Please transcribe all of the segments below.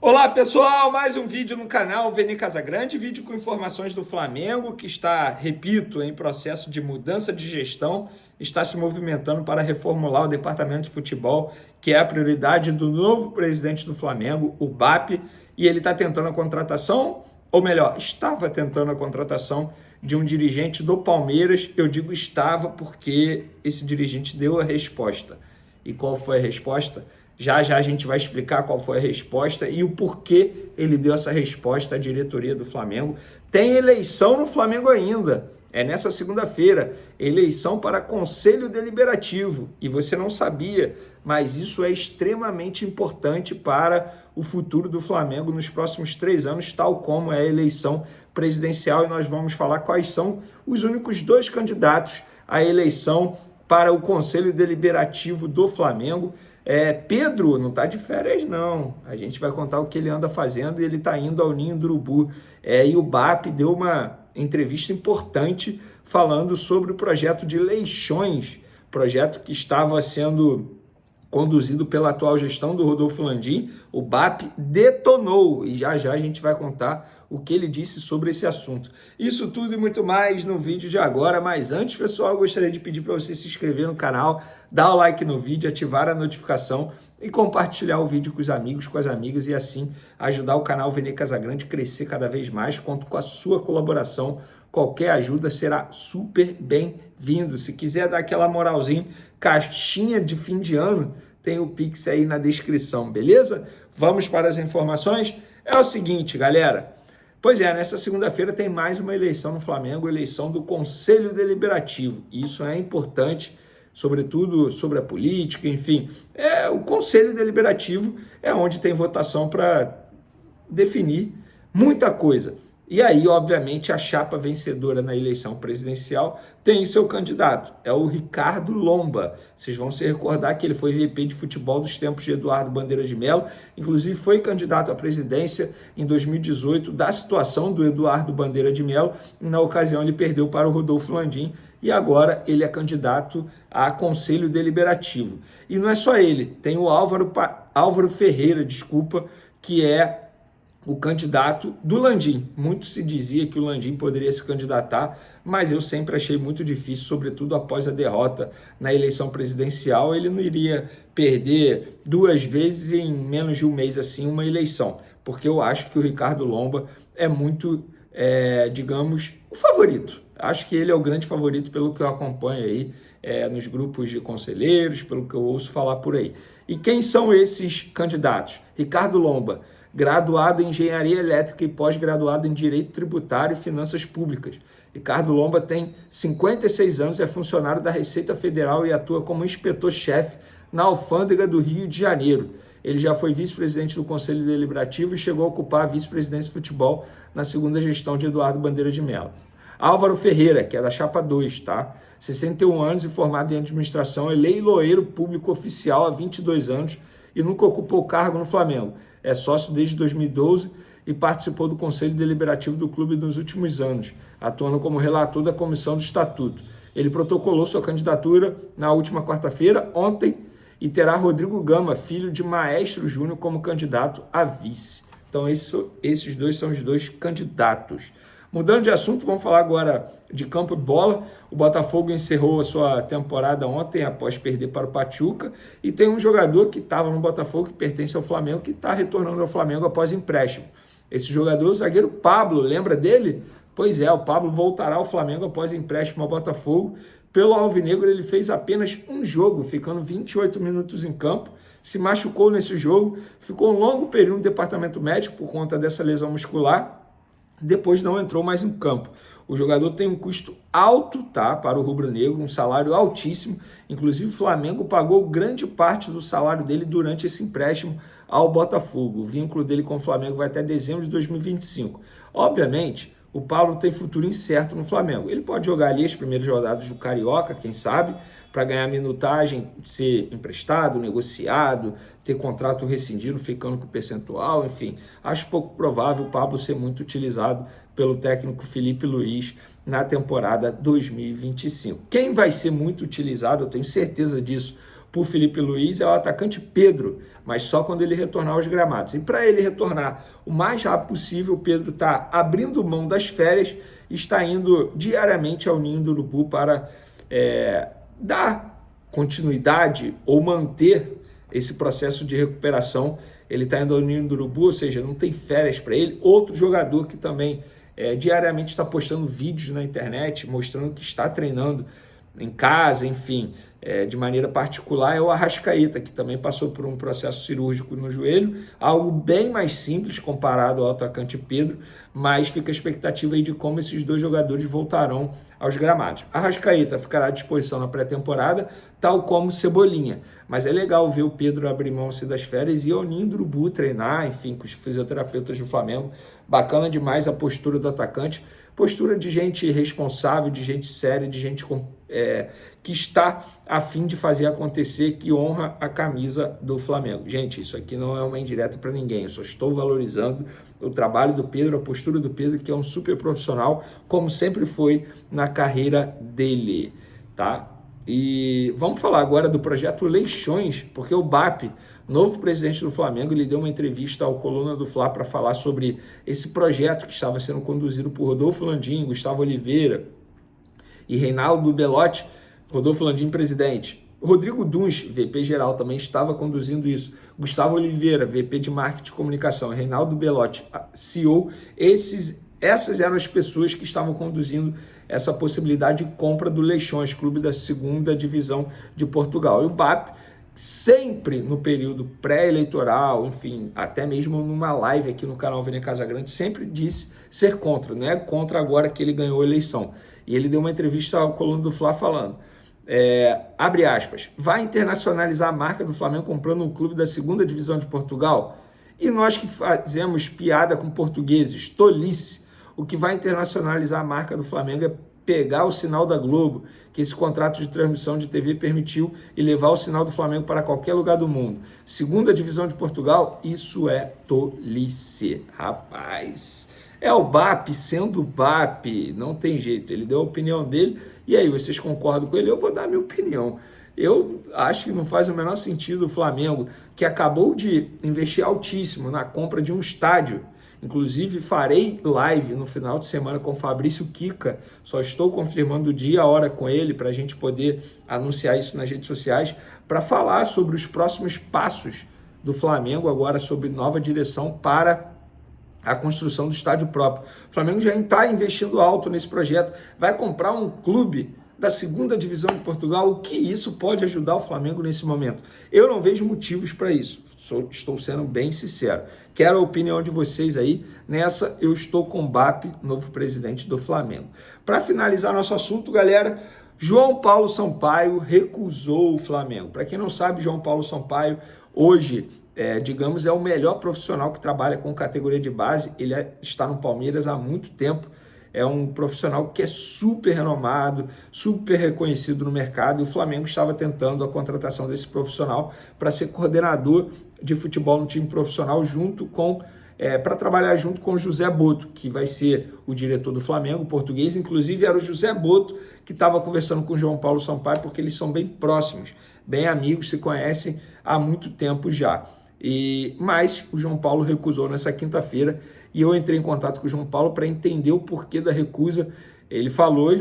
Olá pessoal, mais um vídeo no canal Veni Casagrande, vídeo com informações do Flamengo que está, repito, em processo de mudança de gestão, está se movimentando para reformular o departamento de futebol, que é a prioridade do novo presidente do Flamengo, o BAP, e ele está tentando a contratação, ou melhor, estava tentando a contratação de um dirigente do Palmeiras. Eu digo estava porque esse dirigente deu a resposta. E qual foi a resposta? Já a gente vai explicar qual foi a resposta e o porquê ele deu essa resposta à diretoria do Flamengo. Tem eleição no Flamengo ainda. É nessa segunda-feira, eleição para Conselho Deliberativo. E você não sabia, mas isso é extremamente importante para o futuro do Flamengo nos próximos 3 anos, tal como é a eleição presidencial. E nós vamos falar quais são os únicos 2 candidatos à eleição para o Conselho Deliberativo do Flamengo. Pedro não está de férias, não. A gente vai contar o que ele anda fazendo e ele está indo ao Ninho do Urubu. E o BAP deu uma entrevista importante falando sobre o projeto de Leixões, projeto que estava sendo conduzido pela atual gestão do Rodolfo Landim. O BAP detonou e já a gente vai contar o que ele disse sobre esse assunto. Isso tudo e muito mais no vídeo de agora, mas antes, pessoal, eu gostaria de pedir para você se inscrever no canal, dar o like no vídeo, ativar a notificação e compartilhar o vídeo com os amigos, com as amigas e assim ajudar o canal Veni Casagrande a crescer cada vez mais. Conto com a sua colaboração. Qualquer ajuda será super bem-vindo. Se quiser dar aquela moralzinha, caixinha de fim de ano, tem o Pix aí na descrição, beleza? Vamos para as informações? É o seguinte, galera. Pois é, nessa segunda-feira tem mais uma eleição no Flamengo, eleição do Conselho Deliberativo. Isso é importante, sobretudo sobre a política, enfim. O Conselho Deliberativo é onde tem votação para definir muita coisa. E aí, obviamente, a chapa vencedora na eleição presidencial tem seu candidato, é o Ricardo Lomba. Vocês vão se recordar que ele foi VP de futebol dos tempos de Eduardo Bandeira de Mello, inclusive foi candidato à presidência em 2018 da situação do Eduardo Bandeira de Mello. Na ocasião, ele perdeu para o Rodolfo Landim e agora ele é candidato a Conselho Deliberativo. E não é só ele, tem o Álvaro Ferreira, que é o candidato do Landim. Muito se dizia que o Landim poderia se candidatar, mas eu sempre achei muito difícil, sobretudo após a derrota na eleição presidencial. Ele não iria perder 2 vezes em menos de um mês assim uma eleição, porque eu acho que o Ricardo Lomba é muito, digamos, o favorito. Acho que ele é o grande favorito pelo que eu acompanho aí nos grupos de conselheiros, pelo que eu ouço falar por aí. E quem são esses candidatos? Ricardo Lomba, graduado em Engenharia Elétrica e pós-graduado em Direito Tributário e Finanças Públicas. Ricardo Lomba tem 56 anos, é funcionário da Receita Federal e atua como inspetor-chefe na Alfândega do Rio de Janeiro. Ele já foi vice-presidente do Conselho Deliberativo e chegou a ocupar a vice-presidência de futebol na segunda gestão de Eduardo Bandeira de Mello. Álvaro Ferreira, que é da Chapa 2, tá? 61 anos e formado em administração, é leiloeiro público oficial há 22 anos e nunca ocupou cargo no Flamengo. É sócio desde 2012 e participou do Conselho Deliberativo do clube nos últimos anos, atuando como relator da Comissão do Estatuto. Ele protocolou sua candidatura na última quarta-feira, ontem, e terá Rodrigo Gama, filho de Maestro Júnior, como candidato a vice. Então, esses 2 são os 2 candidatos. Mudando de assunto, vamos falar agora de campo de bola. O Botafogo encerrou a sua temporada ontem após perder para o Pachuca e tem um jogador que estava no Botafogo, que pertence ao Flamengo, que está retornando ao Flamengo após empréstimo. Esse jogador, o zagueiro Pablo, lembra dele? Pois é, o Pablo voltará ao Flamengo após empréstimo ao Botafogo. Pelo Alvinegro, ele fez apenas um jogo, ficando 28 minutos em campo, se machucou nesse jogo, ficou um longo período no departamento médico por conta dessa lesão muscular. Depois não entrou mais em campo. O jogador tem um custo alto, tá, para o rubro-negro, um salário altíssimo. Inclusive, o Flamengo pagou grande parte do salário dele durante esse empréstimo ao Botafogo. O vínculo dele com o Flamengo vai até dezembro de 2025. Obviamente, o Pablo tem futuro incerto no Flamengo. Ele pode jogar ali as primeiras rodadas do Carioca, quem sabe, para ganhar minutagem, ser emprestado, negociado, ter contrato rescindido, ficando com percentual, enfim. Acho pouco provável o Pablo ser muito utilizado pelo técnico Felipe Luiz na temporada 2025. Quem vai ser muito utilizado, eu tenho certeza disso, por Felipe Luiz é o atacante Pedro, mas só quando ele retornar aos gramados. E para ele retornar o mais rápido possível, o Pedro está abrindo mão das férias e está indo diariamente ao Ninho do Urubu para dar continuidade ou manter esse processo de recuperação. Ele está indo ao Ninho do Urubu, ou seja, não tem férias para ele. Outro jogador que também diariamente está postando vídeos na internet, mostrando que está treinando em casa, enfim, de maneira particular, é o Arrascaeta, que também passou por um processo cirúrgico no joelho, algo bem mais simples comparado ao atacante Pedro, mas fica a expectativa aí de como esses dois jogadores voltarão aos gramados. Arrascaeta ficará à disposição na pré-temporada, tal como Cebolinha, mas é legal ver o Pedro abrir mão das férias e ir ao Ninho do Urubu treinar, enfim, com os fisioterapeutas do Flamengo. Bacana demais a postura do atacante, postura de gente responsável, de gente séria, de gente que está a fim de fazer acontecer, que honra a camisa do Flamengo. Gente, isso aqui não é uma indireta para ninguém, eu só estou valorizando o trabalho do Pedro, a postura do Pedro, que é um super profissional, como sempre foi na carreira dele, tá? E vamos falar agora do projeto Leixões, porque o BAP, novo presidente do Flamengo, ele deu uma entrevista ao Coluna do Fla para falar sobre esse projeto que estava sendo conduzido por Rodolfo Landim, Gustavo Oliveira e Reinaldo Belotti. Rodolfo Landim, presidente. Rodrigo Duns, VP geral, também estava conduzindo isso. Gustavo Oliveira, VP de Marketing e Comunicação. Reinaldo Belotti, CEO. Essas eram as pessoas que estavam conduzindo essa possibilidade de compra do Leixões, clube da segunda divisão de Portugal. E o BAP, sempre no período pré-eleitoral, enfim, até mesmo numa live aqui no canal Vene Casagrande, sempre disse ser contra, não é contra agora que ele ganhou a eleição. E ele deu uma entrevista ao Coluna do Fla falando, abre aspas, vai internacionalizar a marca do Flamengo comprando um clube da segunda divisão de Portugal? E nós que fazemos piada com portugueses, tolice. O que vai internacionalizar a marca do Flamengo é pegar o sinal da Globo, que esse contrato de transmissão de TV permitiu, e levar o sinal do Flamengo para qualquer lugar do mundo. Segunda divisão de Portugal, isso é tolice. Rapaz, é o BAP sendo BAP, não tem jeito. Ele deu a opinião dele, e aí, vocês concordam com ele? Eu vou dar a minha opinião. Eu acho que não faz o menor sentido o Flamengo, que acabou de investir altíssimo na compra de um estádio. Inclusive, farei live no final de semana com o Fabrício Kika. Só estou confirmando o dia e a hora com ele para a gente poder anunciar isso nas redes sociais, para falar sobre os próximos passos do Flamengo, agora sobre nova direção para a construção do estádio próprio. O Flamengo já está investindo alto nesse projeto. Vai comprar um clube da segunda divisão de Portugal. O que isso pode ajudar o Flamengo nesse momento? Eu não vejo motivos para isso. Estou sendo bem sincero. Quero a opinião de vocês aí. Nessa, eu estou com o BAP, novo presidente do Flamengo. Para finalizar nosso assunto, galera, João Paulo Sampaio recusou o Flamengo. Para quem não sabe, João Paulo Sampaio hoje, digamos, é o melhor profissional que trabalha com categoria de base. Ele está no Palmeiras há muito tempo. É um profissional que é super renomado, super reconhecido no mercado, e o Flamengo estava tentando a contratação desse profissional para ser coordenador de futebol no time profissional para trabalhar junto com o José Boto, que vai ser o diretor do Flamengo, português. Inclusive era o José Boto que estava conversando com o João Paulo Sampaio, porque eles são bem próximos, bem amigos, se conhecem há muito tempo já. Mas o João Paulo recusou nessa quinta-feira, e eu entrei em contato com o João Paulo para entender o porquê da recusa. Ele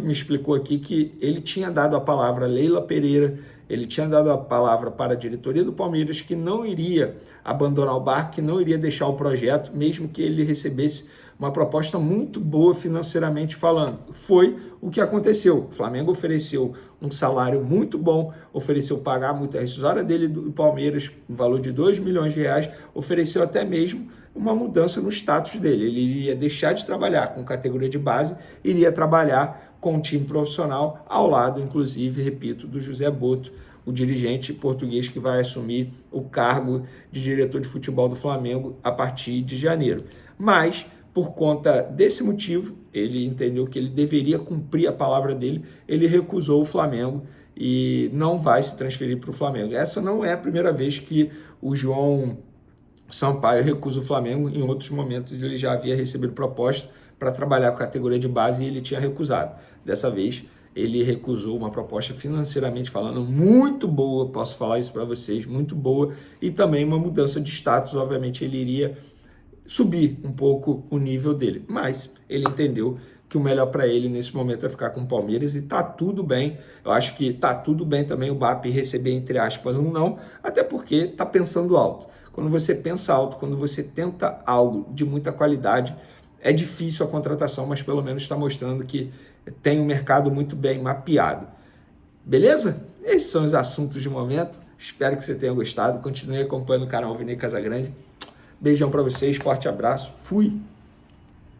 me explicou aqui que ele tinha dado a palavra a Leila Pereira, ele tinha dado a palavra para a diretoria do Palmeiras que não iria abandonar o barco, que não iria deixar o projeto, mesmo que ele recebesse uma proposta muito boa financeiramente falando. Foi o que aconteceu. O Flamengo ofereceu um salário muito bom, ofereceu pagar muito a rescisória dele do Palmeiras, no valor de 2 milhões de reais, ofereceu até mesmo uma mudança no status dele. Ele iria deixar de trabalhar com categoria de base, iria trabalhar com um time profissional, ao lado, inclusive, repito, do José Boto, o dirigente português que vai assumir o cargo de diretor de futebol do Flamengo a partir de janeiro. Mas, por conta desse motivo, ele entendeu que ele deveria cumprir a palavra dele, ele recusou o Flamengo e não vai se transferir para o Flamengo. Essa não é a primeira vez que o João Sampaio recusa o Flamengo. Em outros momentos ele já havia recebido proposta para trabalhar com a categoria de base e ele tinha recusado. Dessa vez ele recusou uma proposta financeiramente falando muito boa, posso falar isso para vocês, muito boa, e também uma mudança de status. Obviamente ele iria subir um pouco o nível dele, mas ele entendeu que o melhor para ele nesse momento é ficar com o Palmeiras, e tá tudo bem. Eu acho que tá tudo bem também o BAP receber, entre aspas, um não, até porque tá pensando alto. Quando você pensa alto, quando você tenta algo de muita qualidade, é difícil a contratação, mas pelo menos está mostrando que tem um mercado muito bem mapeado. Beleza? Esses são os assuntos de momento. Espero que você tenha gostado. Continue acompanhando o canal Vini Casagrande. Beijão para vocês, forte abraço. Fui!